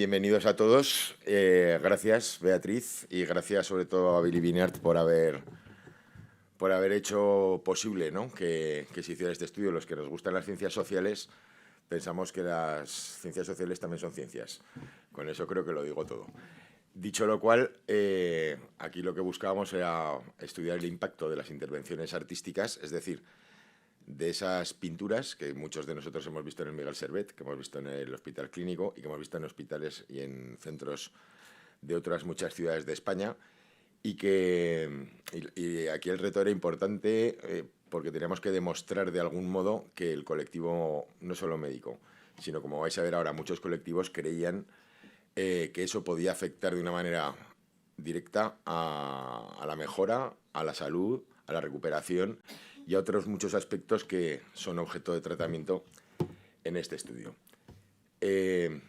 bienvenidos a todos. Gracias, Beatriz, y gracias sobre todo a Billy Binart por haber hecho posible, ¿no?, que se hiciera este estudio. Los que nos gustan las ciencias sociales pensamos que las ciencias sociales también son ciencias. Con eso creo que lo digo todo. Dicho lo cual, aquí lo que buscábamos era estudiar el impacto de las intervenciones artísticas, es decir, de esas pinturas que muchos de nosotros hemos visto en el Miguel Servet, que hemos visto en el Hospital Clínico y que hemos visto en hospitales y en centros de otras muchas ciudades de España, y aquí el reto era importante porque teníamos que demostrar de algún modo que el colectivo, no solo médico, sino, como vais a ver ahora, muchos colectivos creían que eso podía afectar de una manera directa a la mejora, a la salud, a la recuperación y a otros muchos aspectos que son objeto de tratamiento en este estudio.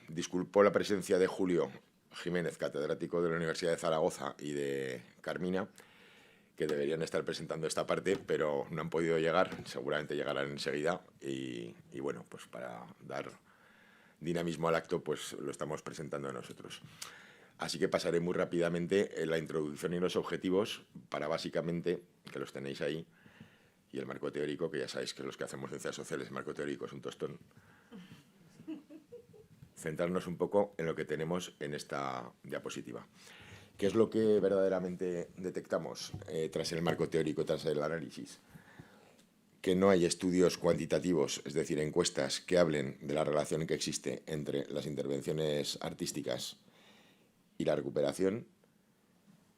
Disculpo la presencia de Julio Jiménez, catedrático de la Universidad de Zaragoza, y de Carmina, que deberían estar presentando esta parte, pero no han podido llegar, seguramente llegarán enseguida, y bueno, pues para dar dinamismo al acto, pues lo estamos presentando nosotros. Así que pasaré muy rápidamente en la introducción y los objetivos para, básicamente, que los tenéis ahí, y el marco teórico, que ya sabéis que los que hacemos ciencias sociales, el marco teórico es un tostón. Centrarnos un poco en lo que tenemos en esta diapositiva. ¿Qué es lo que verdaderamente detectamos tras el marco teórico, tras el análisis? Que no hay estudios cuantitativos, es decir, encuestas que hablen de la relación que existe entre las intervenciones artísticas y la recuperación,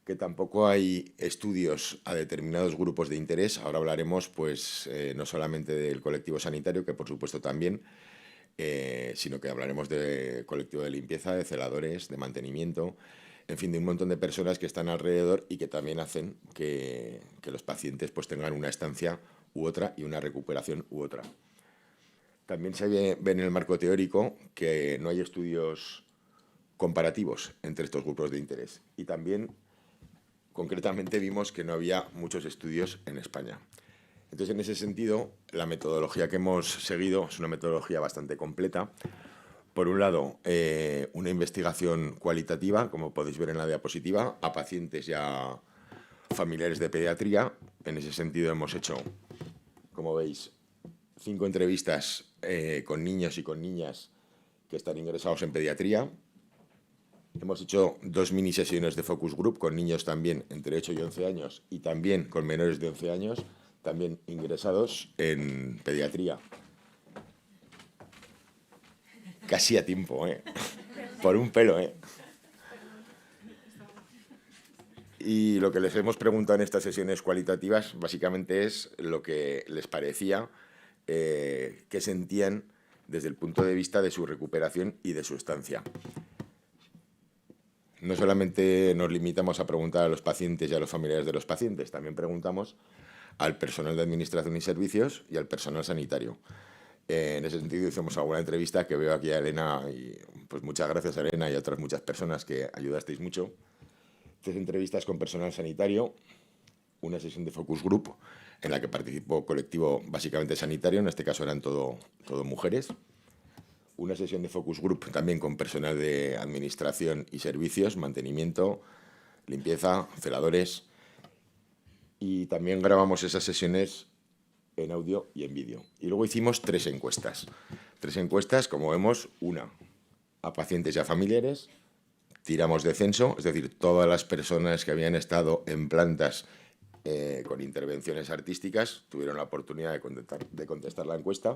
que tampoco hay estudios a determinados grupos de interés. Ahora hablaremos, pues, no solamente del colectivo sanitario, que por supuesto también, sino que hablaremos del colectivo de limpieza, de celadores, de mantenimiento, en fin, de un montón de personas que están alrededor y que también hacen que los pacientes, pues, tengan una estancia u otra y una recuperación u otra. También se ve en el marco teórico que no hay estudios comparativos entre estos grupos de interés, y también concretamente vimos que no había muchos estudios en España. Entonces, en ese sentido, la metodología que hemos seguido es una metodología bastante completa. Por un lado, una investigación cualitativa, como podéis ver en la diapositiva, a pacientes y a familiares de pediatría. En ese sentido hemos hecho, como veis, 5 entrevistas con niños y con niñas que están ingresados en pediatría. Hemos hecho 2 mini sesiones de focus group con niños también entre 8 y 11 años y también con menores de 11 años, también ingresados en pediatría. Casi a tiempo, por un pelo, Y lo que les hemos preguntado en estas sesiones cualitativas básicamente es lo que les parecía, qué sentían desde el punto de vista de su recuperación y de su estancia. No solamente nos limitamos a preguntar a los pacientes y a los familiares de los pacientes, también preguntamos al personal de administración y servicios y al personal sanitario. En ese sentido hicimos alguna entrevista, que veo aquí a Elena, y pues muchas gracias a Elena y a otras muchas personas que ayudasteis mucho. 3 entrevistas con personal sanitario, una sesión de focus group en la que participó colectivo básicamente sanitario, en este caso eran todo mujeres. Una sesión de focus group también con personal de administración y servicios, mantenimiento, limpieza, celadores. Y también grabamos esas sesiones en audio y en vídeo. Y luego hicimos 3 encuestas. 3 encuestas, como vemos, una a pacientes y a familiares. Tiramos de censo, es decir, todas las personas que habían estado en plantas con intervenciones artísticas tuvieron la oportunidad de contestar la encuesta.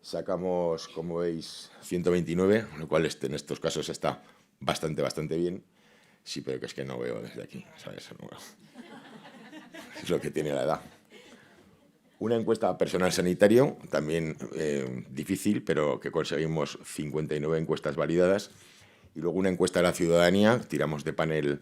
Sacamos, como veis, 129, lo cual en estos casos está bastante bien. Sí, pero que es que no veo desde aquí, ¿sabes? No veo. Es lo que tiene la edad. Una encuesta a personal sanitario, también difícil, pero que conseguimos 59 encuestas validadas. Y luego una encuesta a la ciudadanía, tiramos de panel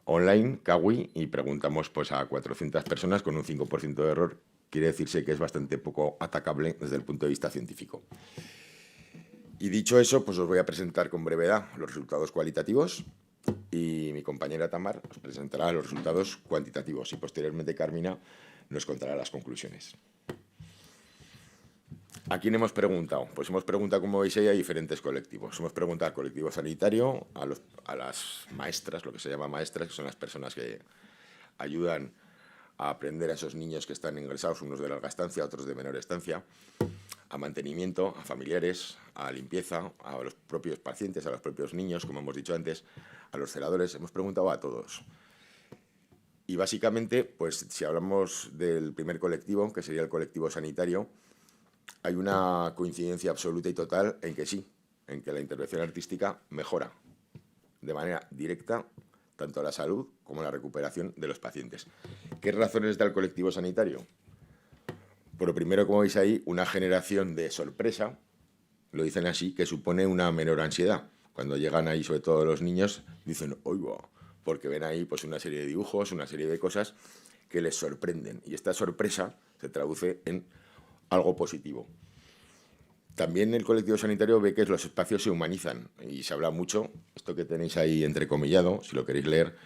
online, Kawi, y preguntamos, pues, a 400 personas con un 5% de error. Quiere decirse que es bastante poco atacable desde el punto de vista científico. Y dicho eso, pues os voy a presentar con brevedad los resultados cualitativos, y mi compañera Tamar os presentará los resultados cuantitativos, y posteriormente Carmina nos contará las conclusiones. ¿A quién hemos preguntado? Pues hemos preguntado, como veis ahí, a diferentes colectivos. Hemos preguntado al colectivo sanitario, a las maestras, lo que se llama maestras, que son las personas que ayudan a aprender a esos niños que están ingresados, unos de larga estancia, otros de menor estancia, a mantenimiento, a familiares, a limpieza, a los propios pacientes, a los propios niños, como hemos dicho antes, a los celadores. Hemos preguntado a todos. Y básicamente, pues si hablamos del primer colectivo, que sería el colectivo sanitario, hay una coincidencia absoluta y total en que sí, en que la intervención artística mejora de manera directa tanto la salud como la recuperación de los pacientes. ¿Qué razones da el colectivo sanitario? Por lo primero, como veis ahí, una generación de sorpresa, lo dicen así, que supone una menor ansiedad. Cuando llegan ahí, sobre todo los niños, dicen, oiga, porque ven ahí pues una serie de dibujos, una serie de cosas que les sorprenden. Y esta sorpresa se traduce en algo positivo. También el colectivo sanitario ve que los espacios se humanizan y se habla mucho, esto que tenéis ahí entrecomillado, si lo queréis leer,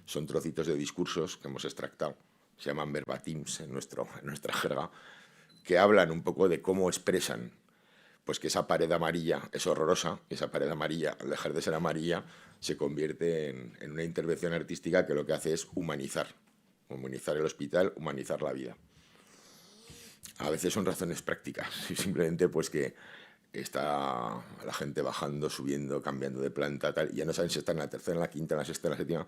son trocitos de discursos que hemos extractado, se llaman verbatims en nuestra jerga, que hablan un poco de cómo expresan pues que esa pared amarilla es horrorosa, y esa pared amarilla, al dejar de ser amarilla, se convierte en una intervención artística que lo que hace es humanizar el hospital, humanizar la vida. A veces son razones prácticas, simplemente pues que está la gente bajando, subiendo, cambiando de planta, tal, y ya no saben si está en la tercera, en la quinta, en la sexta, en la séptima,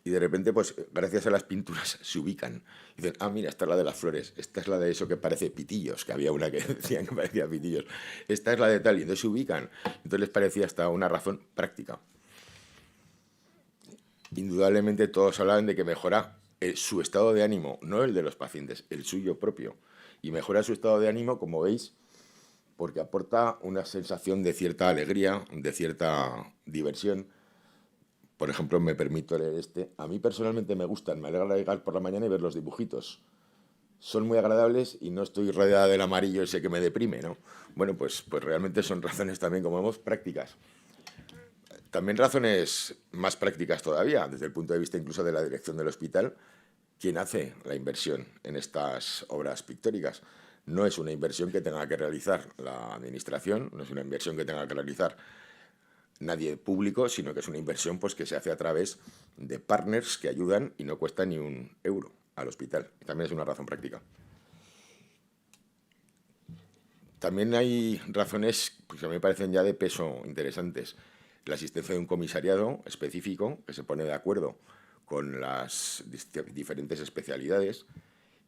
y de repente, pues gracias a las pinturas se ubican. Y dicen, ah, mira, esta es la de las flores, esta es la de eso que parece pitillos, que había una que decían que parecía pitillos, esta es la de tal, y entonces se ubican. Entonces les parecía hasta una razón práctica. Indudablemente todos hablan de que mejora su estado de ánimo, no el de los pacientes, el suyo propio. Y mejora su estado de ánimo, como veis, porque aporta una sensación de cierta alegría, de cierta diversión. Por ejemplo, me permito leer este. A mí personalmente me gustan, me alegra llegar por la mañana y ver los dibujitos. Son muy agradables y no estoy rodeada del amarillo ese que me deprime, ¿no? Bueno, pues realmente son razones también, como vemos, prácticas. También razones más prácticas todavía, desde el punto de vista incluso de la dirección del hospital. ¿Quién hace la inversión en estas obras pictóricas? No es una inversión que tenga que realizar la administración, no es una inversión que tenga que realizar nadie público, sino que es una inversión pues, que se hace a través de partners que ayudan y no cuesta ni un euro al hospital. También es una razón práctica. También hay razones pues, que a mí me parecen ya de peso interesantes. La existencia de un comisariado específico que se pone de acuerdo con las diferentes especialidades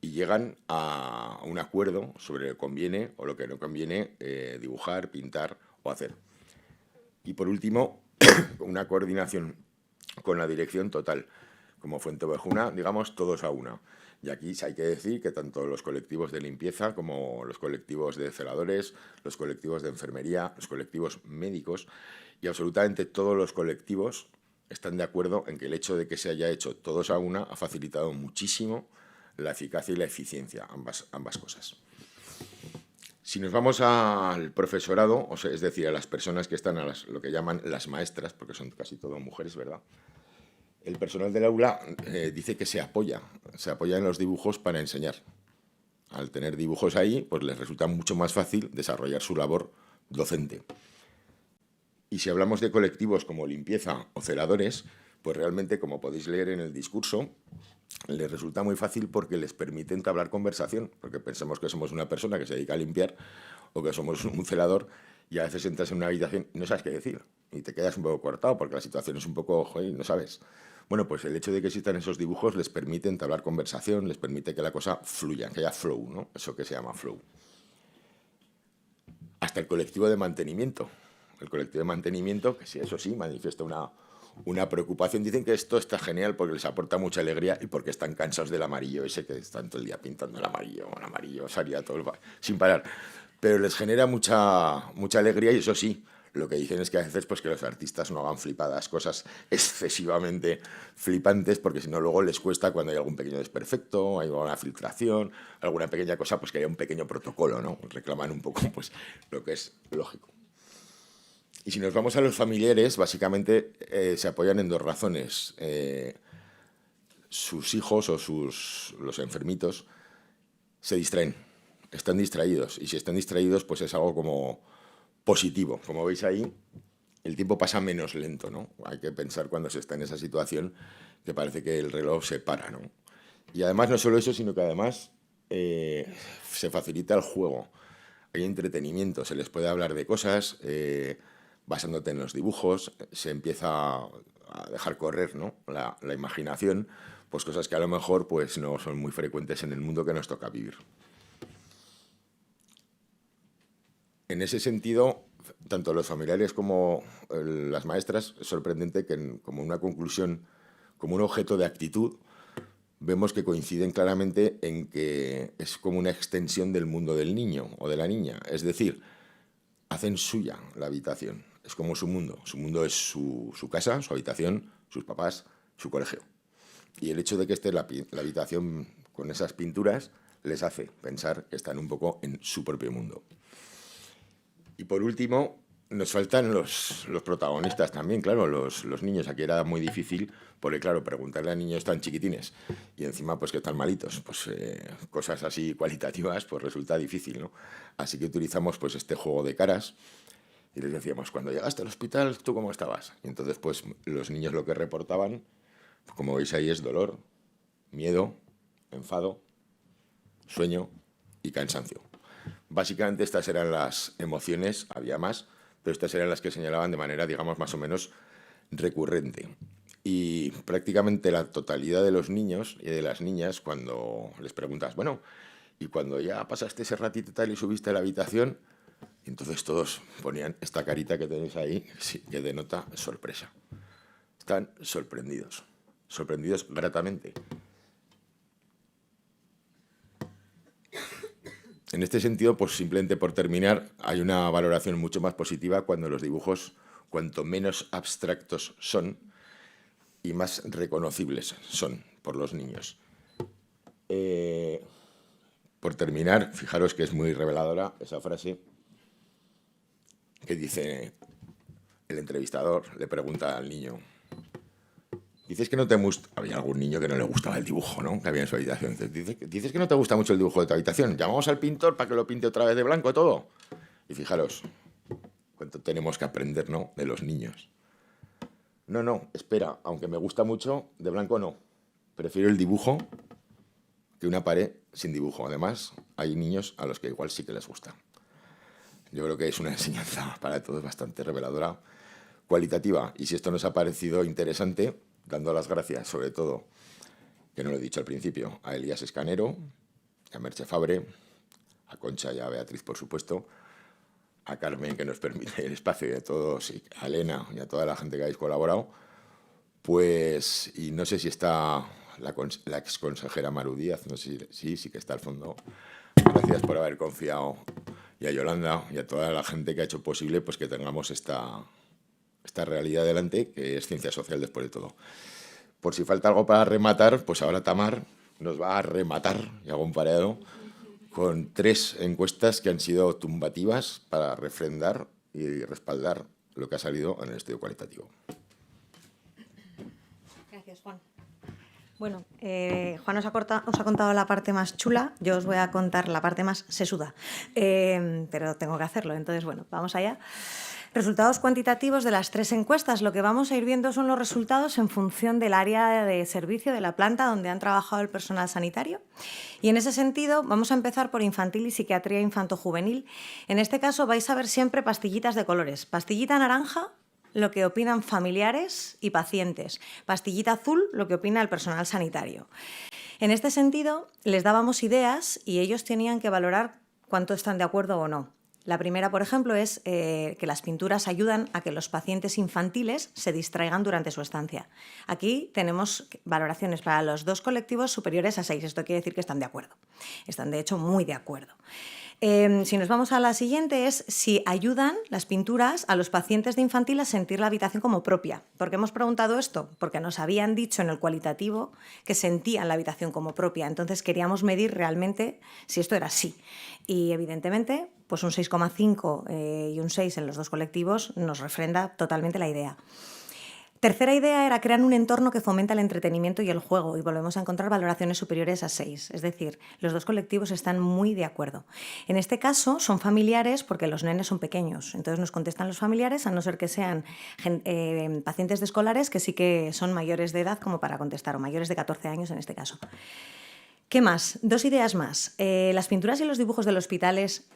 y llegan a un acuerdo sobre lo que conviene o lo que no conviene dibujar, pintar o hacer. Y por último, una coordinación con la dirección total. Como Fuenteovejuna, digamos, todos a una. Y aquí hay que decir que tanto los colectivos de limpieza como los colectivos de celadores, los colectivos de enfermería, los colectivos médicos y absolutamente todos los colectivos están de acuerdo en que el hecho de que se haya hecho todos a una ha facilitado muchísimo la eficacia y la eficiencia, ambas cosas. Si nos vamos al profesorado, o sea, es decir, a las personas que están a lo que llaman las maestras, porque son casi todas mujeres, ¿verdad? El personal del aula dice que se apoya en los dibujos para enseñar. Al tener dibujos ahí, pues les resulta mucho más fácil desarrollar su labor docente. Y si hablamos de colectivos como limpieza o celadores, pues realmente, como podéis leer en el discurso, les resulta muy fácil porque les permite entablar conversación, porque pensemos que somos una persona que se dedica a limpiar o que somos un celador y a veces entras en una habitación y no sabes qué decir y te quedas un poco cortado porque la situación es un poco, joder, no sabes. Bueno, pues el hecho de que existan esos dibujos les permite entablar conversación, les permite que la cosa fluya, que haya flow, ¿no? Eso que se llama flow. Hasta el colectivo de mantenimiento. El colectivo de mantenimiento, que sí, eso sí, manifiesta una preocupación. Dicen que esto está genial porque les aporta mucha alegría y porque están cansados del amarillo ese que están todo el día pintando el amarillo, salía todo sin parar. Pero les genera mucha alegría y eso sí, lo que dicen es que a veces pues, que los artistas no hagan flipadas, cosas excesivamente flipantes, porque si no luego les cuesta cuando hay algún pequeño desperfecto, hay alguna filtración, alguna pequeña cosa, pues que haya un pequeño protocolo, ¿no? Reclaman un poco pues, lo que es lógico. Y si nos vamos a los familiares, básicamente se apoyan en dos razones. Sus hijos o los enfermitos se distraen. están distraídos. Y si están distraídos, pues es algo como positivo. Como veis ahí, el tiempo pasa menos lento, ¿no? Hay que pensar cuando se está en esa situación que parece que el reloj se para, ¿no? Y además no solo eso, sino que además se facilita el juego. Hay entretenimiento, se les puede hablar de cosas, basándote en los dibujos, se empieza a dejar correr, ¿no? la imaginación, pues cosas que a lo mejor pues, no son muy frecuentes en el mundo que nos toca vivir. En ese sentido, tanto los familiares como las maestras, es sorprendente que como una conclusión, como un objeto de actitud, vemos que coinciden claramente en que es como una extensión del mundo del niño o de la niña. Es decir, hacen suya la habitación. Es como su mundo. Su mundo es su casa, su habitación, sus papás, su colegio. Y el hecho de que esté la habitación con esas pinturas les hace pensar que están un poco en su propio mundo. Y por último, nos faltan los protagonistas también, claro, los niños. Aquí era muy difícil, porque claro, preguntarle a niños tan chiquitines y encima pues que están malitos, pues cosas así cualitativas, pues resulta difícil, ¿no? Así que utilizamos pues este juego de caras y les decíamos, cuando llegaste al hospital, ¿tú cómo estabas? Y entonces pues los niños lo que reportaban, como veis ahí, es dolor, miedo, enfado, sueño y cansancio. Básicamente estas eran las emociones, había más, pero estas eran las que señalaban de manera, digamos, más o menos recurrente. Y prácticamente la totalidad de los niños y de las niñas, cuando les preguntas, bueno, y cuando ya pasaste ese ratito tal y subiste a la habitación, entonces todos ponían esta carita que tenéis ahí, que denota sorpresa. Están sorprendidos, sorprendidos gratamente. En este sentido, pues simplemente por terminar, hay una valoración mucho más positiva cuando los dibujos, cuanto menos abstractos son y más reconocibles son por los niños. Por terminar, fijaros que es muy reveladora esa frase que dice el entrevistador, le pregunta al niño, dices que no te gusta... Había algún niño que no le gustaba el dibujo, ¿no? Que había en su habitación. Dices que no te gusta mucho el dibujo de tu habitación. Llamamos al pintor para que lo pinte otra vez de blanco todo. Y fijaros, cuánto tenemos que aprender, ¿no? De los niños. No, espera, aunque me gusta mucho, de blanco no. Prefiero el dibujo que una pared sin dibujo. Además, hay niños a los que igual sí que les gusta. Yo creo que es una enseñanza para todos bastante reveladora, cualitativa. Y si esto nos ha parecido interesante, dando las gracias, sobre todo, que no lo he dicho al principio, a Elías Escanero, a Merche Fabre, a Concha y a Beatriz, por supuesto, a Carmen, que nos permite el espacio, y a todos, y a Elena y a toda la gente que habéis colaborado, pues, y no sé si está la exconsejera Maru Díaz, no sé si sí que está al fondo. Gracias por haber confiado, y a Yolanda y a toda la gente que ha hecho posible pues que tengamos esta realidad delante, que es ciencia social después de todo. Por si falta algo para rematar, pues ahora Tamar nos va a rematar, y hago un pareado, con 3 encuestas que han sido tumbativas para refrendar y respaldar lo que ha salido en el estudio cualitativo. Gracias, Juan. Bueno, Juan os ha contado la parte más chula, yo os voy a contar la parte más sesuda, pero tengo que hacerlo, entonces bueno, vamos allá. Resultados cuantitativos de las 3 encuestas. Lo que vamos a ir viendo son los resultados en función del área de servicio de la planta donde han trabajado el personal sanitario. Y en ese sentido vamos a empezar por infantil y psiquiatría infanto-juvenil. En este caso vais a ver siempre pastillitas de colores. Pastillita naranja, lo que opinan familiares y pacientes. Pastillita azul, lo que opina el personal sanitario. En este sentido, les dábamos ideas y ellos tenían que valorar cuánto están de acuerdo o no. La primera, por ejemplo, es que las pinturas ayudan a que los pacientes infantiles se distraigan durante su estancia. Aquí tenemos valoraciones para los 2 colectivos superiores a 6. Esto quiere decir que están de acuerdo. Están, de hecho, muy de acuerdo. Si nos vamos a la siguiente, es si ayudan las pinturas a los pacientes de infantil a sentir la habitación como propia. ¿Por qué hemos preguntado esto? Porque nos habían dicho en el cualitativo que sentían la habitación como propia. Entonces queríamos medir realmente si esto era así. Y evidentemente, pues un 6,5 y un 6 en los 2 colectivos nos refrenda totalmente la idea. Tercera idea era crear un entorno que fomenta el entretenimiento y el juego, y volvemos a encontrar valoraciones superiores a 6. Es decir, los dos colectivos están muy de acuerdo. En este caso son familiares porque los nenes son pequeños, entonces nos contestan los familiares, a no ser que sean pacientes de escolares que sí que son mayores de edad como para contestar, o mayores de 14 años en este caso. ¿Qué más? Dos ideas más. Las pinturas y los dibujos de los hospitales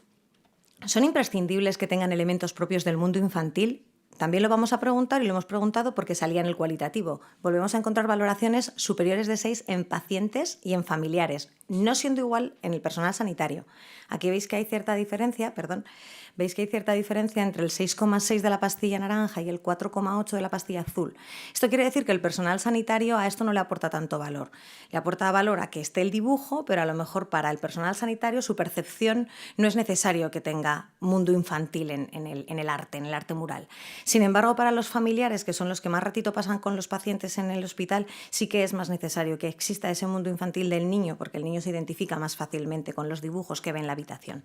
son imprescindibles que tengan elementos propios del mundo infantil. También lo vamos a preguntar y lo hemos preguntado porque salía en el cualitativo. Volvemos a encontrar valoraciones superiores de 6 en pacientes y en familiares, no siendo igual en el personal sanitario. Aquí veis que hay cierta diferencia, veis que hay cierta diferencia entre el 6,6 de la pastilla naranja y el 4,8 de la pastilla azul. Esto quiere decir que el personal sanitario a esto no le aporta tanto valor. Le aporta valor a que esté el dibujo, pero a lo mejor para el personal sanitario su percepción no es necesario que tenga mundo infantil en el arte mural. Sin embargo, para los familiares, que son los que más ratito pasan con los pacientes en el hospital, sí que es más necesario que exista ese mundo infantil del niño, porque el niño se identifica más fácilmente con los dibujos que ve en la habitación.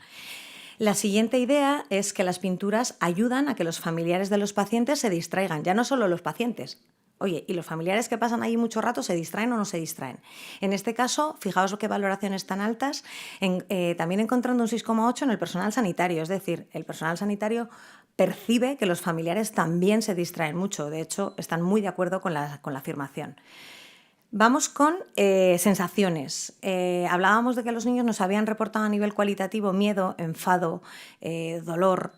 La siguiente idea es que las pinturas ayudan a que los familiares de los pacientes se distraigan, ya no solo los pacientes. Oye, ¿y los familiares que pasan ahí mucho rato se distraen o no se distraen? En este caso, fijaos qué valoraciones tan altas, también encontrando un 6,8 en el personal sanitario, es decir, el personal sanitario percibe que los familiares también se distraen mucho, de hecho, están muy de acuerdo con la afirmación. Vamos con sensaciones. Hablábamos de que los niños nos habían reportado a nivel cualitativo miedo, enfado, dolor,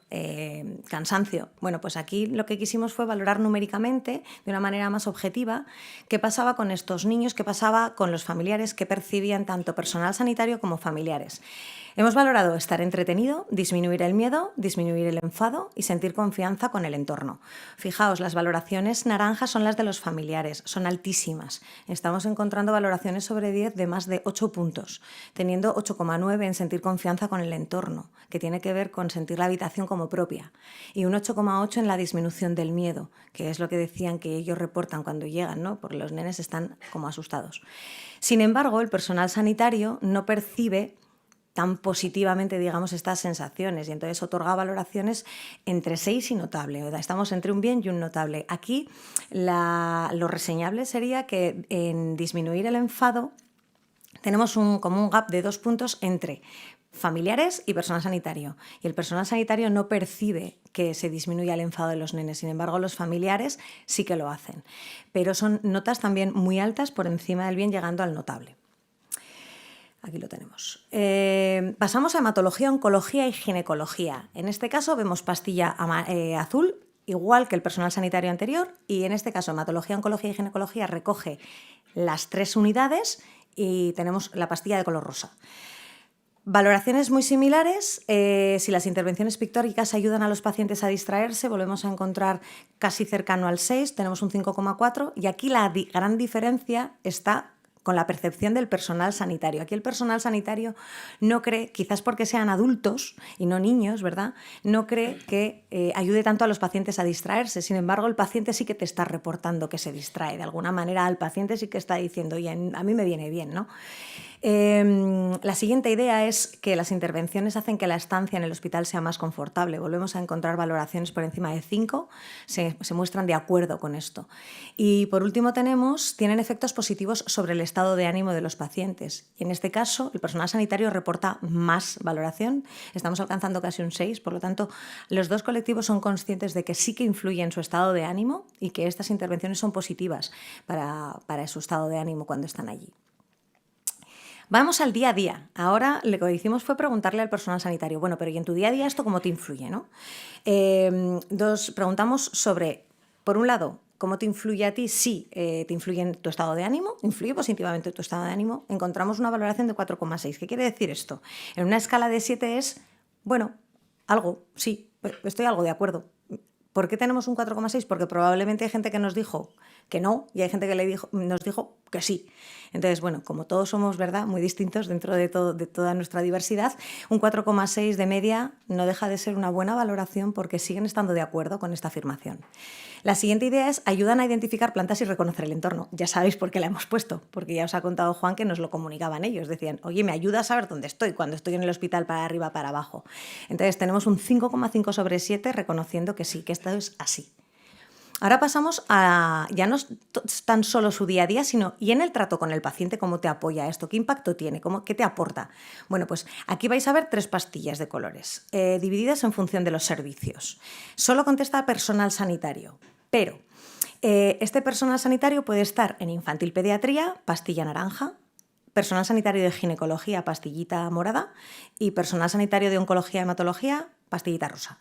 cansancio. Bueno, pues aquí lo que quisimos fue valorar numéricamente, de una manera más objetiva, qué pasaba con estos niños, qué pasaba con los familiares, qué percibían tanto personal sanitario como familiares. Hemos valorado estar entretenido, disminuir el miedo, disminuir el enfado y sentir confianza con el entorno. Fijaos, las valoraciones naranjas son las de los familiares, son altísimas. Estamos encontrando valoraciones sobre 10 de más de 8 puntos, teniendo 8,9 en sentir confianza con el entorno, que tiene que ver con sentir la habitación como propia, y un 8,8 en la disminución del miedo, que es lo que decían que ellos reportan cuando llegan, ¿no? Porque los nenes están como asustados. Sin embargo, el personal sanitario no percibe tan positivamente, digamos, estas sensaciones y entonces otorga valoraciones entre 6 y notable. Estamos entre un bien y un notable. Aquí lo reseñable sería que en disminuir el enfado tenemos como un gap de 2 puntos entre familiares y personal sanitario. Y el personal sanitario no percibe que se disminuya el enfado de los nenes. Sin embargo, los familiares sí que lo hacen. Pero son notas también muy altas por encima del bien, llegando al notable. Aquí lo tenemos. Pasamos a hematología, oncología y ginecología. En este caso vemos pastilla azul, igual que el personal sanitario anterior, y en este caso hematología, oncología y ginecología recoge las 3 unidades y tenemos la pastilla de color rosa. Valoraciones muy similares. Si las intervenciones pictóricas ayudan a los pacientes a distraerse, volvemos a encontrar casi cercano al 6, tenemos un 5,4, y aquí la gran diferencia está con la percepción del personal sanitario. Aquí el personal sanitario no cree, quizás porque sean adultos y no niños, ¿verdad?, no cree que ayude tanto a los pacientes a distraerse. Sin embargo, el paciente sí que te está reportando que se distrae. De alguna manera, al paciente sí que está diciendo, oye, a mí me viene bien, ¿no? La siguiente idea es que las intervenciones hacen que la estancia en el hospital sea más confortable. Volvemos a encontrar valoraciones por encima de 5, se muestran de acuerdo con esto. Y por último tienen efectos positivos sobre el estado de ánimo de los pacientes. Y en este caso, el personal sanitario reporta más valoración, estamos alcanzando casi un 6, por lo tanto, los dos colectivos son conscientes de que sí que influye en su estado de ánimo y que estas intervenciones son positivas para su estado de ánimo cuando están allí. Vamos al día a día. Ahora lo que hicimos fue preguntarle al personal sanitario, bueno, pero ¿y en tu día a día esto cómo te influye, no? Preguntamos sobre, por un lado, ¿cómo te influye a ti? Sí, te influye en tu estado de ánimo, influye positivamente en tu estado de ánimo. Encontramos una valoración de 4,6. ¿Qué quiere decir esto? En una escala de 7 es, bueno, algo, sí, estoy algo de acuerdo. ¿Por qué tenemos un 4,6? Porque probablemente hay gente que nos dijo que no y hay gente que nos dijo que sí. Entonces, bueno, como todos somos, ¿verdad?, muy distintos dentro de toda nuestra diversidad, un 4,6 de media no deja de ser una buena valoración porque siguen estando de acuerdo con esta afirmación. La siguiente idea es ayudan a identificar plantas y reconocer el entorno. Ya sabéis por qué la hemos puesto, porque ya os ha contado Juan que nos lo comunicaban ellos. Decían, oye, me ayuda a saber dónde estoy cuando estoy en el hospital, para arriba, para abajo. Entonces tenemos un 5,5 sobre 7 reconociendo que sí, que esto es así. Ahora pasamos a ya no es tan solo su día a día, sino y en el trato con el paciente, ¿cómo te apoya esto? ¿Qué impacto tiene? ¿Qué te aporta? Bueno, pues aquí vais a ver 3 pastillas de colores, divididas en función de los servicios. Solo contesta personal sanitario, pero este personal sanitario puede estar en infantil pediatría, pastilla naranja, personal sanitario de ginecología, pastillita morada, y personal sanitario de oncología y hematología, pastillita rosa.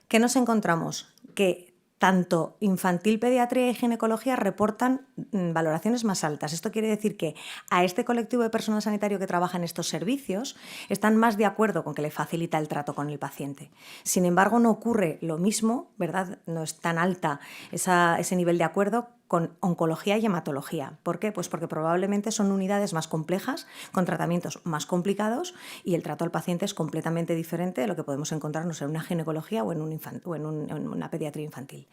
¿Qué nos encontramos? Que tanto infantil, pediatría y ginecología reportan valoraciones más altas. Esto quiere decir que a este colectivo de personal sanitario que trabaja en estos servicios están más de acuerdo con que le facilita el trato con el paciente. Sin embargo, no ocurre lo mismo, ¿verdad? No es tan alta ese nivel de acuerdo con oncología y hematología. ¿Por qué? Pues porque probablemente son unidades más complejas, con tratamientos más complicados, y el trato al paciente es completamente diferente de lo que podemos encontrarnos en una ginecología o en una pediatría infantil.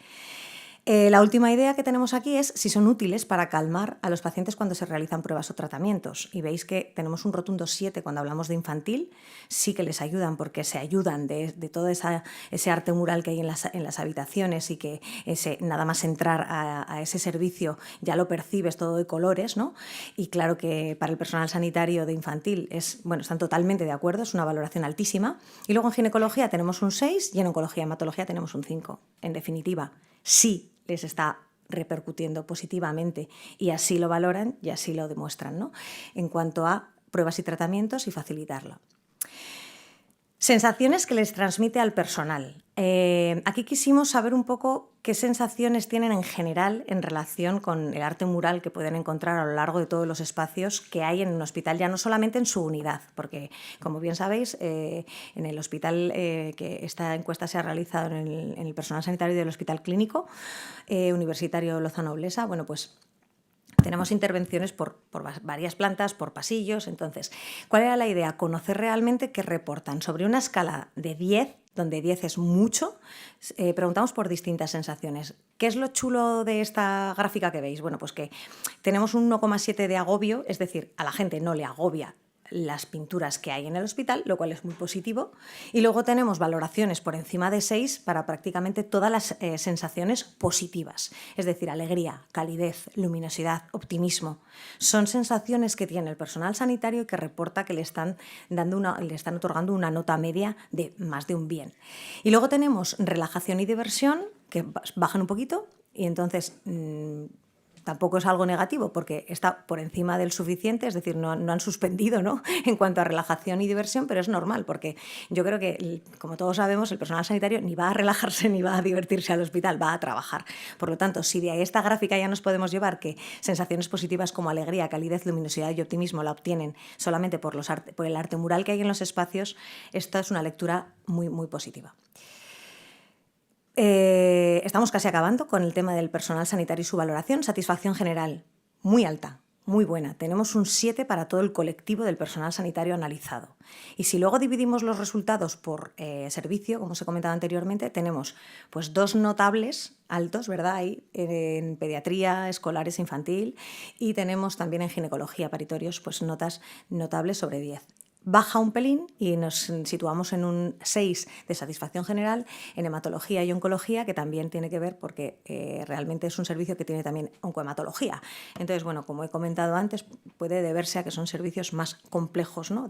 La última idea que tenemos aquí es si son útiles para calmar a los pacientes cuando se realizan pruebas o tratamientos. Y veis que tenemos un rotundo 7 cuando hablamos de infantil. Sí que les ayudan porque se ayudan de todo ese arte mural que hay en las habitaciones y que nada más entrar a ese servicio ya lo percibes todo de colores, ¿no? Y claro que para el personal sanitario de infantil están totalmente de acuerdo, es una valoración altísima. Y luego en ginecología tenemos un 6 y en oncología y hematología tenemos un 5. En definitiva, sí les está repercutiendo positivamente y así lo valoran y así lo demuestran, ¿no? En cuanto a pruebas y tratamientos y facilitarlo. Sensaciones que les transmite al personal. Aquí quisimos saber un poco qué sensaciones tienen en general en relación con el arte mural que pueden encontrar a lo largo de todos los espacios que hay en un hospital, ya no solamente en su unidad, porque, como bien sabéis, en el hospital que esta encuesta se ha realizado en el personal sanitario del Hospital Clínico Universitario Lozano Oblesa, bueno, pues tenemos intervenciones por varias plantas, por pasillos. Entonces, ¿cuál era la idea? Conocer realmente qué reportan. Sobre una escala de 10, donde 10 es mucho, preguntamos por distintas sensaciones. ¿Qué es lo chulo de esta gráfica que veis? Bueno, pues que tenemos un 1,7 de agobio, es decir, a la gente no le agobia las pinturas que hay en el hospital, lo cual es muy positivo. Y luego tenemos valoraciones por encima de 6 para prácticamente todas las sensaciones positivas, es decir, alegría, calidez, luminosidad, optimismo. Son sensaciones que tiene el personal sanitario y que reporta que le están otorgando una nota media de más de un bien. Y luego tenemos relajación y diversión, que bajan un poquito, y entonces tampoco es algo negativo porque está por encima del suficiente, es decir, no han suspendido, ¿no?, en cuanto a relajación y diversión, pero es normal porque yo creo que, como todos sabemos, el personal sanitario ni va a relajarse ni va a divertirse al hospital, va a trabajar. Por lo tanto, si de esta gráfica ya nos podemos llevar que sensaciones positivas como alegría, calidez, luminosidad y optimismo la obtienen solamente por el arte mural que hay en los espacios, esta es una lectura muy, muy positiva. Estamos casi acabando con el tema del personal sanitario y su valoración. Satisfacción general, muy alta, muy buena. Tenemos un 7 para todo el colectivo del personal sanitario analizado. Y si luego dividimos los resultados por servicio, como os he comentado anteriormente, tenemos pues 2 notables altos, ¿verdad? Ahí en pediatría, escolares, infantil, y tenemos también en ginecología, paritorios, pues notas notables sobre 10. Baja un pelín y nos situamos en un 6 de satisfacción general en hematología y oncología, que también tiene que ver porque realmente es un servicio que tiene también oncohematología. Entonces, bueno, como he comentado antes, puede deberse a que son servicios más complejos, ¿no?,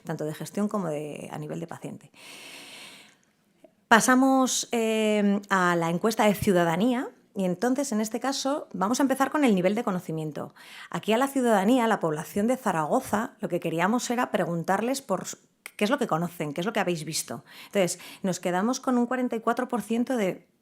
tanto de gestión como a nivel de paciente. Pasamos a la encuesta de ciudadanía. Y entonces, en este caso, vamos a empezar con el nivel de conocimiento. Aquí a la ciudadanía, a la población de Zaragoza, lo que queríamos era preguntarles por qué es lo que conocen, qué es lo que habéis visto. Entonces, nos quedamos con un 44%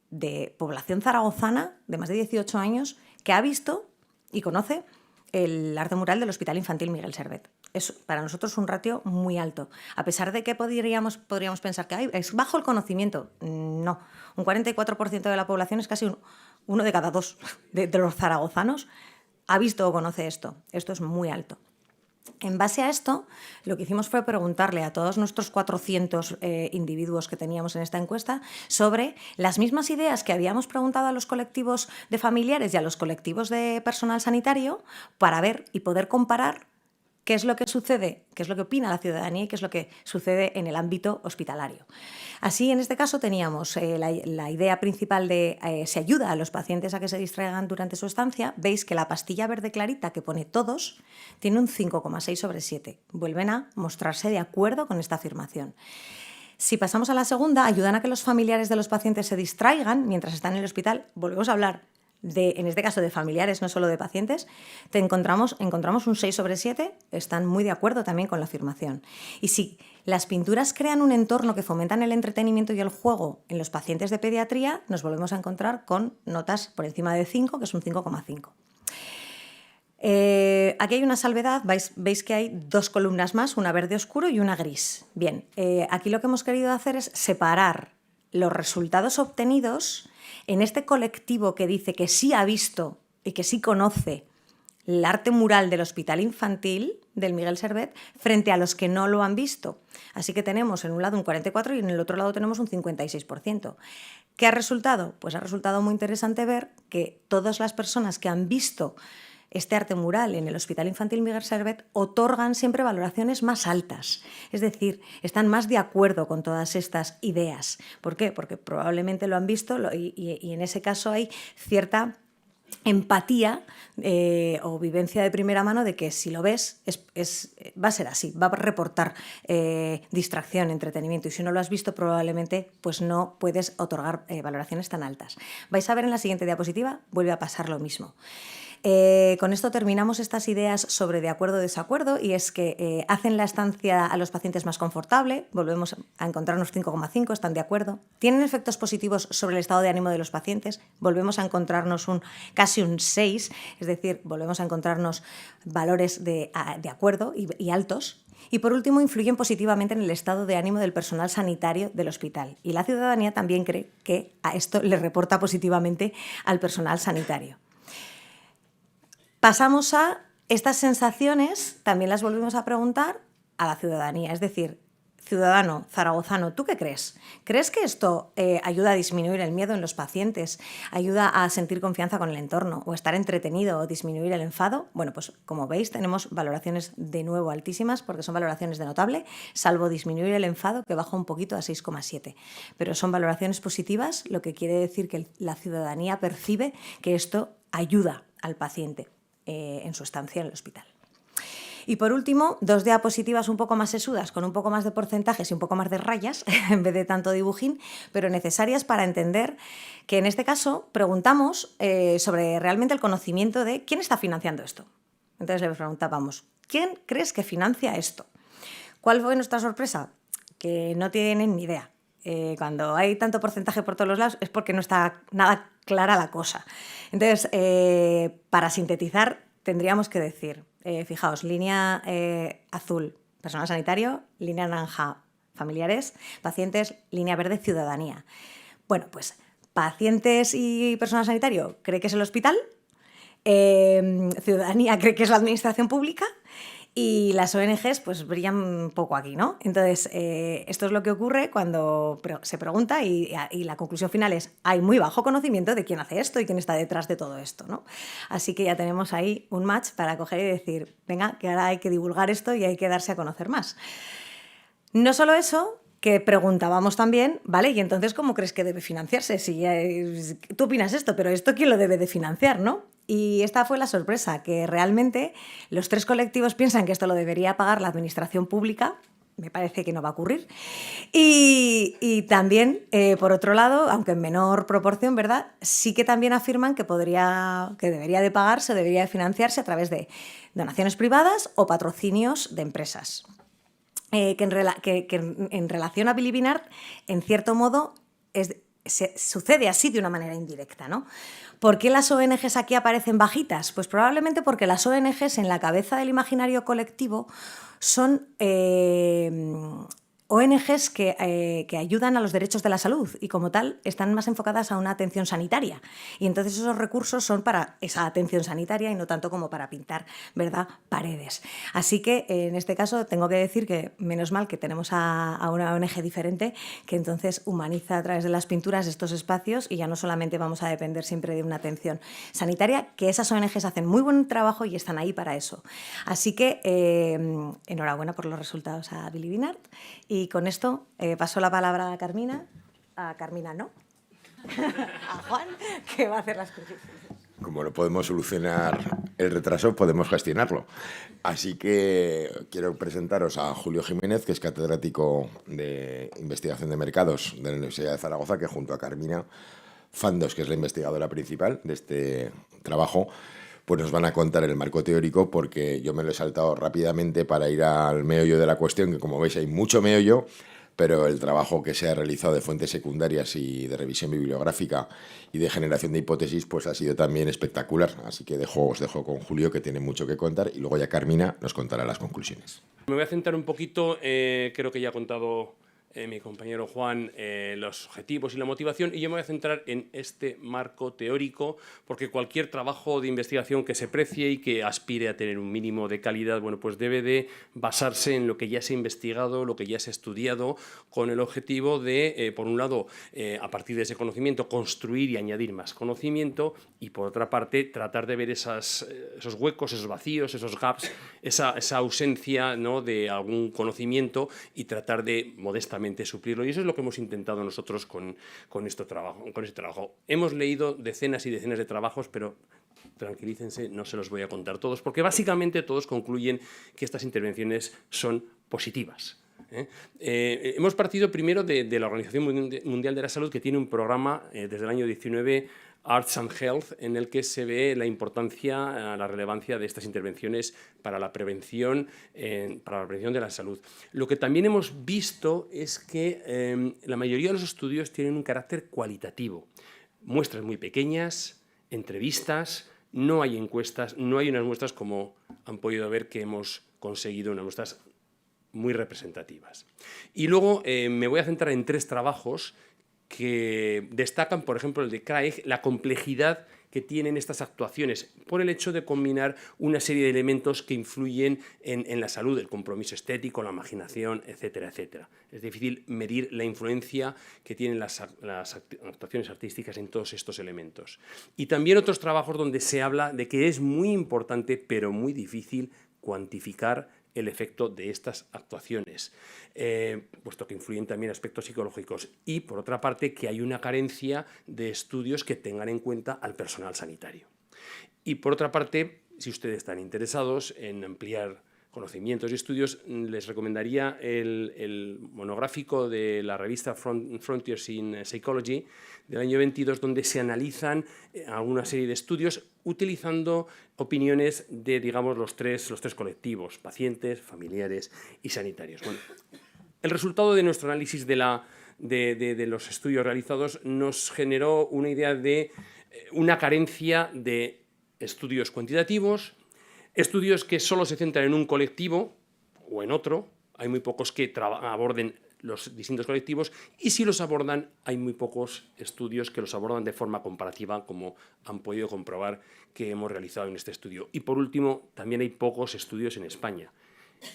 de población zaragozana de más de 18 años que ha visto y conoce el arte mural del Hospital Infantil Miguel Servet. Es para nosotros un ratio muy alto. A pesar de que podríamos pensar que es bajo el conocimiento, no. Un 44% de la población es casi uno de cada 2 de los zaragozanos ha visto o conoce esto. Esto es muy alto. En base a esto, lo que hicimos fue preguntarle a todos nuestros 400 individuos que teníamos en esta encuesta sobre las mismas ideas que habíamos preguntado a los colectivos de familiares y a los colectivos de personal sanitario para ver y poder comparar qué es lo que sucede, qué es lo que opina la ciudadanía y qué es lo que sucede en el ámbito hospitalario. Así, en este caso, teníamos la idea principal de se ayuda a los pacientes a que se distraigan durante su estancia. Veis que la pastilla verde clarita que pone todos tiene un 5,6 sobre 7. Vuelven a mostrarse de acuerdo con esta afirmación. Si pasamos a la segunda, ayudan a que los familiares de los pacientes se distraigan mientras están en el hospital. Volvemos a hablar en este caso de familiares, no solo de pacientes. Encontramos un 6 sobre 7, están muy de acuerdo también con la afirmación. Y si las pinturas crean un entorno que fomentan el entretenimiento y el juego en los pacientes de pediatría, nos volvemos a encontrar con notas por encima de 5, que es un 5,5. Aquí hay una salvedad, veis que hay dos columnas más, una verde oscuro y una gris. Bien, aquí lo que hemos querido hacer es separar los resultados obtenidos en este colectivo que dice que sí ha visto y que sí conoce el arte mural del Hospital Infantil del Miguel Servet frente a los que no lo han visto. Así que tenemos en un lado un 44% y en el otro lado tenemos un 56%. ¿Qué ha resultado? Pues ha resultado muy interesante ver que todas las personas que han visto este arte mural en el Hospital Infantil Miguel Servet otorgan siempre valoraciones más altas. Es decir, están más de acuerdo con todas estas ideas. ¿Por qué? Porque probablemente lo han visto y en ese caso hay cierta empatía o vivencia de primera mano de que si lo ves va a ser así, va a reportar distracción, entretenimiento, y si no lo has visto probablemente pues no puedes otorgar valoraciones tan altas. Vais a ver en la siguiente diapositiva, vuelve a pasar lo mismo. Con esto terminamos estas ideas sobre de acuerdo o desacuerdo, y es que hacen la estancia a los pacientes más confortable, volvemos a encontrarnos 5,5, están de acuerdo. Tienen efectos positivos sobre el estado de ánimo de los pacientes, volvemos a encontrarnos casi un 6, es decir, volvemos a encontrarnos valores de acuerdo y altos. Y por último, influyen positivamente en el estado de ánimo del personal sanitario del hospital. Y la ciudadanía también cree que a esto le reporta positivamente al personal sanitario. Pasamos a estas sensaciones, también las volvemos a preguntar a la ciudadanía. Es decir, ciudadano zaragozano, ¿tú qué crees? ¿Crees que esto ayuda a disminuir el miedo en los pacientes, ayuda a sentir confianza con el entorno o estar entretenido o disminuir el enfado? Bueno, pues como veis tenemos valoraciones de nuevo altísimas porque son valoraciones de notable, salvo disminuir el enfado que baja un poquito a 6,7. Pero son valoraciones positivas, lo que quiere decir que la ciudadanía percibe que esto ayuda al paciente en su estancia en el hospital. Y por último, dos diapositivas un poco más sesudas, con un poco más de porcentajes y un poco más de rayas, en vez de tanto dibujín, pero necesarias para entender que en este caso preguntamos sobre realmente el conocimiento de quién está financiando esto. Entonces le preguntábamos, ¿quién crees que financia esto? ¿Cuál fue nuestra sorpresa? Que no tienen ni idea. Cuando hay tanto porcentaje por todos los lados es porque no está nada clara la cosa. Entonces, para sintetizar, tendríamos que decir, fijaos, línea azul, personal sanitario, línea naranja, familiares, pacientes, línea verde, ciudadanía. Bueno, pues pacientes y personal sanitario cree que es el hospital, ciudadanía cree que es la administración pública, y las ONGs pues brillan un poco aquí, ¿no? Entonces, esto es lo que ocurre cuando se pregunta y la conclusión final es hay muy bajo conocimiento de quién hace esto y quién está detrás de todo esto, ¿no? Así que ya tenemos ahí un match para coger y decir, venga, que ahora hay que divulgar esto y hay que darse a conocer más. No solo eso, que preguntábamos también, ¿vale? Y entonces, ¿cómo crees que debe financiarse? Si tú opinas esto, pero ¿esto quién lo debe de financiar, no? Y esta fue la sorpresa, que realmente los tres colectivos piensan que esto lo debería pagar la administración pública. Me parece que no va a ocurrir. Y también, por otro lado, aunque en menor proporción, ¿verdad? Sí que también afirman que debería de pagarse, debería de financiarse a través de donaciones privadas o patrocinios de empresas. Que en relación a Bilibinart, en cierto modo, sucede así de una manera indirecta, ¿no? ¿Por qué las ONGs aquí aparecen bajitas? Pues probablemente porque las ONGs en la cabeza del imaginario colectivo son ONGs que ayudan a los derechos de la salud y como tal están más enfocadas a una atención sanitaria. Y entonces esos recursos son para esa atención sanitaria y no tanto como para pintar, ¿verdad?, paredes. Así que en este caso tengo que decir que menos mal que tenemos a una ONG diferente que entonces humaniza a través de las pinturas estos espacios y ya no solamente vamos a depender siempre de una atención sanitaria, que esas ONGs hacen muy buen trabajo y están ahí para eso. Así que enhorabuena por los resultados a Billy Binart. Y con esto paso la palabra a Carmina. A Carmina no. A Juan, que va a hacer las cosas. Como no podemos solucionar el retraso, podemos gestionarlo. Así que quiero presentaros a Julio Jiménez, que es catedrático de Investigación de Mercados de la Universidad de Zaragoza, que junto a Carmina Fandos, que es la investigadora principal de este trabajo, pues nos van a contar el marco teórico, porque yo me lo he saltado rápidamente para ir al meollo de la cuestión, que como veis hay mucho meollo, pero el trabajo que se ha realizado de fuentes secundarias y de revisión bibliográfica y de generación de hipótesis pues ha sido también espectacular. Así que os dejo con Julio, que tiene mucho que contar, y luego ya Carmina nos contará las conclusiones. Me voy a centrar un poquito, creo que ya ha contado mi compañero Juan, los objetivos y la motivación, y yo me voy a centrar en este marco teórico, porque cualquier trabajo de investigación que se precie y que aspire a tener un mínimo de calidad, bueno, pues debe de basarse en lo que ya se ha investigado, lo que ya se ha estudiado, con el objetivo de, por un lado, a partir de ese conocimiento, construir y añadir más conocimiento, y por otra parte, tratar de ver esos huecos, esos vacíos, esos gaps, esa ausencia, ¿no?, de algún conocimiento, y tratar de modestamente suplirlo. Y eso es lo que hemos intentado nosotros con este trabajo. Hemos leído decenas y decenas de trabajos, pero tranquilícense, no se los voy a contar todos, porque básicamente todos concluyen que estas intervenciones son positivas. Hemos partido primero de la Organización Mundial de la Salud, que tiene un programa desde el año 19, Arts and Health, en el que se ve la importancia, la relevancia de estas intervenciones para la prevención de la salud. Lo que también hemos visto es que la mayoría de los estudios tienen un carácter cualitativo. Muestras muy pequeñas, entrevistas, no hay encuestas, no hay unas muestras, como han podido ver, que hemos conseguido, unas muestras muy representativas. Y luego me voy a centrar en 3 trabajos que destacan, por ejemplo, el de Craig, la complejidad que tienen estas actuaciones por el hecho de combinar una serie de elementos que influyen en la salud, el compromiso estético, la imaginación, etcétera, etcétera. Es difícil medir la influencia que tienen las actuaciones artísticas en todos estos elementos. Y también otros trabajos donde se habla de que es muy importante, pero muy difícil, cuantificar el efecto de estas actuaciones, puesto que influyen también aspectos psicológicos, y por otra parte que hay una carencia de estudios que tengan en cuenta al personal sanitario. Y por otra parte, si ustedes están interesados en ampliar conocimientos y estudios, les recomendaría el monográfico de la revista Frontiers in Psychology del año 22, donde se analizan alguna serie de estudios utilizando opiniones de, digamos, los tres colectivos: pacientes, familiares y sanitarios. Bueno, el resultado de nuestro análisis de los estudios realizados nos generó una idea de una carencia de estudios cuantitativos, estudios que solo se centran en un colectivo o en otro. Hay muy pocos que aborden los distintos colectivos, y si los abordan, hay muy pocos estudios que los abordan de forma comparativa, como han podido comprobar que hemos realizado en este estudio. Y por último, también hay pocos estudios en España,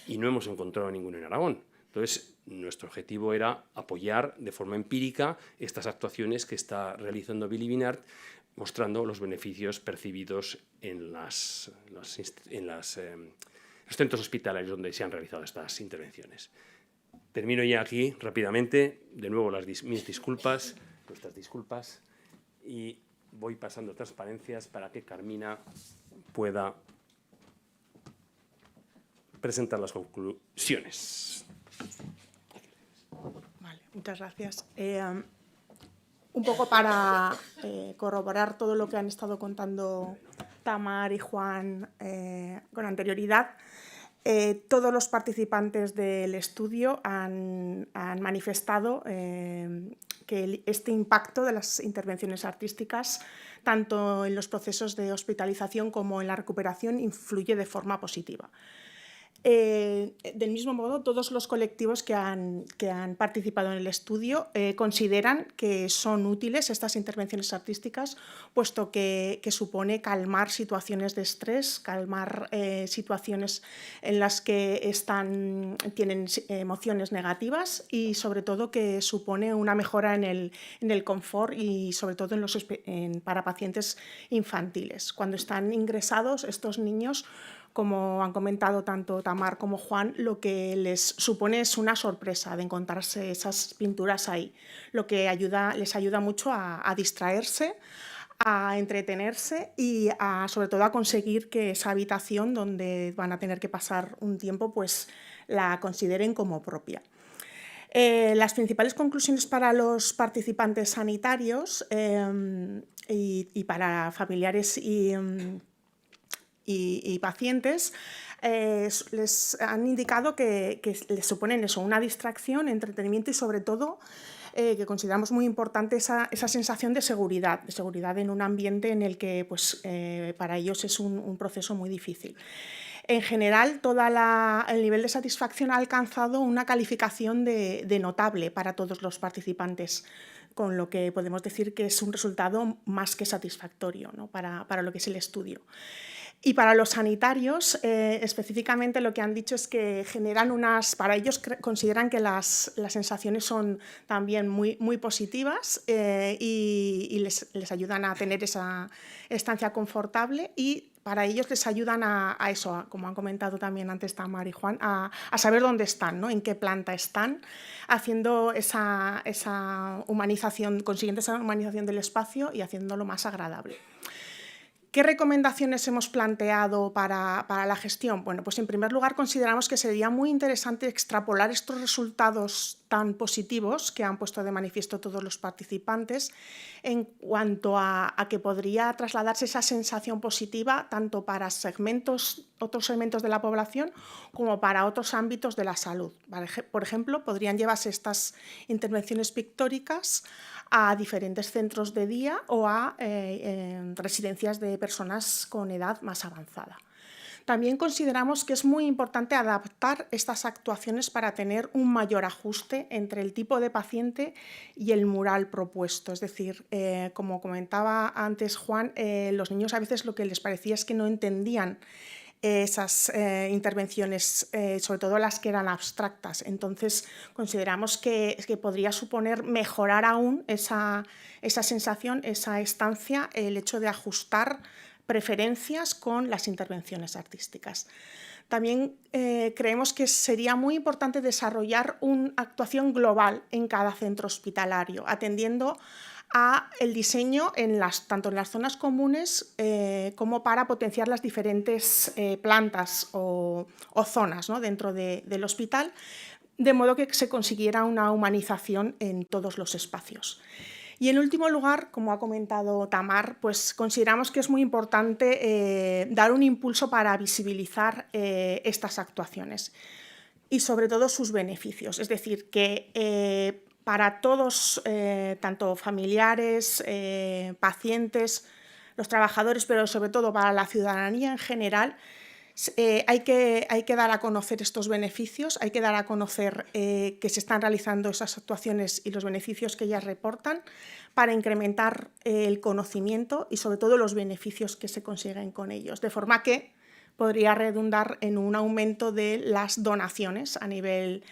y no hemos encontrado ninguno en Aragón. Entonces, nuestro objetivo era apoyar de forma empírica estas actuaciones que está realizando Billy Binart, mostrando los beneficios percibidos en los centros hospitalarios donde se han realizado estas intervenciones. Termino ya aquí rápidamente. De nuevo, mis disculpas, nuestras disculpas, y voy pasando transparencias para que Carmina pueda presentar las conclusiones. Vale, muchas gracias. Un poco para corroborar todo lo que han estado contando Tamar y Juan con anterioridad, todos los participantes del estudio han manifestado que este impacto de las intervenciones artísticas, tanto en los procesos de hospitalización como en la recuperación, influye de forma positiva. Del mismo modo, todos los colectivos que han participado en el estudio consideran que son útiles estas intervenciones artísticas, puesto que supone calmar situaciones de estrés, calmar situaciones en las que tienen emociones negativas y, sobre todo, que supone una mejora en el confort y, sobre todo, para pacientes infantiles. Cuando están ingresados, estos niños, como han comentado tanto Tamar como Juan, lo que les supone es una sorpresa de encontrarse esas pinturas ahí, lo que les ayuda mucho a distraerse, a entretenerse y sobre todo a conseguir que esa habitación donde van a tener que pasar un tiempo pues la consideren como propia. Las principales conclusiones para los participantes sanitarios y para familiares y pacientes les han indicado que les suponen eso, una distracción, entretenimiento y, sobre todo, que consideramos muy importante esa sensación de seguridad en un ambiente en el que pues, para ellos es un proceso muy difícil. En general, el nivel de satisfacción ha alcanzado una calificación de notable para todos los participantes, con lo que podemos decir que es un resultado más que satisfactorio, ¿no? para lo que es el estudio. Y para los sanitarios, específicamente lo que han dicho es que para ellos consideran que las sensaciones son también muy, muy positivas y les ayudan a tener esa estancia confortable, y para ellos les ayudan a eso, como han comentado también antes Tamar y Juan, a saber dónde están, ¿no? En qué planta están, haciendo esa humanización, consiguiendo esa humanización del espacio y haciéndolo más agradable. ¿Qué recomendaciones hemos planteado para la gestión? Bueno, pues en primer lugar consideramos que sería muy interesante extrapolar estos resultados tan positivos que han puesto de manifiesto todos los participantes en cuanto a que podría trasladarse esa sensación positiva tanto para otros segmentos de la población como para otros ámbitos de la salud. Por ejemplo, podrían llevarse estas intervenciones pictóricas a diferentes centros de día o a residencias de personas con edad más avanzada. También consideramos que es muy importante adaptar estas actuaciones para tener un mayor ajuste entre el tipo de paciente y el mural propuesto. Es decir, como comentaba antes Juan, los niños a veces lo que les parecía es que no entendían esas intervenciones, sobre todo las que eran abstractas. Entonces, consideramos que podría suponer mejorar aún esa sensación, esa estancia, el hecho de ajustar preferencias con las intervenciones artísticas. También creemos que sería muy importante desarrollar una actuación global en cada centro hospitalario, atendiendo a el diseño tanto en las zonas comunes como para potenciar las diferentes plantas o zonas, ¿no? dentro del hospital, de modo que se consiguiera una humanización en todos los espacios. Y en último lugar, como ha comentado Tamar, pues consideramos que es muy importante dar un impulso para visibilizar estas actuaciones y sobre todo sus beneficios. Es decir, que para todos, tanto familiares, pacientes, los trabajadores, pero sobre todo para la ciudadanía en general, hay que dar a conocer estos beneficios, hay que dar a conocer que se están realizando esas actuaciones y los beneficios que ellas reportan para incrementar el conocimiento y sobre todo los beneficios que se consiguen con ellos, de forma que podría redundar en un aumento de las donaciones a nivel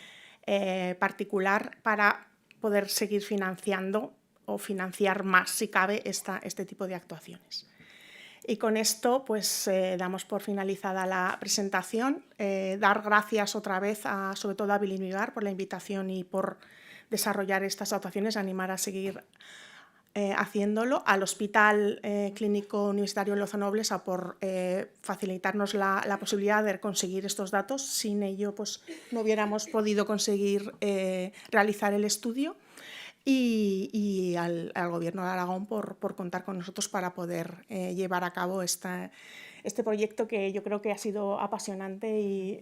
particular para poder seguir financiando o financiar más, si cabe, este tipo de actuaciones. Y con esto pues damos por finalizada la presentación. Dar gracias otra vez sobre todo a Billy Migar por la invitación y por desarrollar estas actuaciones, animar a seguir haciéndolo, al Hospital Clínico Universitario Loza Noblesa por facilitarnos la posibilidad de conseguir estos datos. Sin ello pues no hubiéramos podido conseguir realizar el estudio. Y al Gobierno de Aragón por contar con nosotros para poder llevar a cabo este proyecto, que yo creo que ha sido apasionante y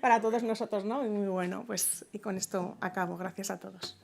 para todos nosotros, ¿no? Y muy bueno. Pues y con esto acabo. Gracias a todos.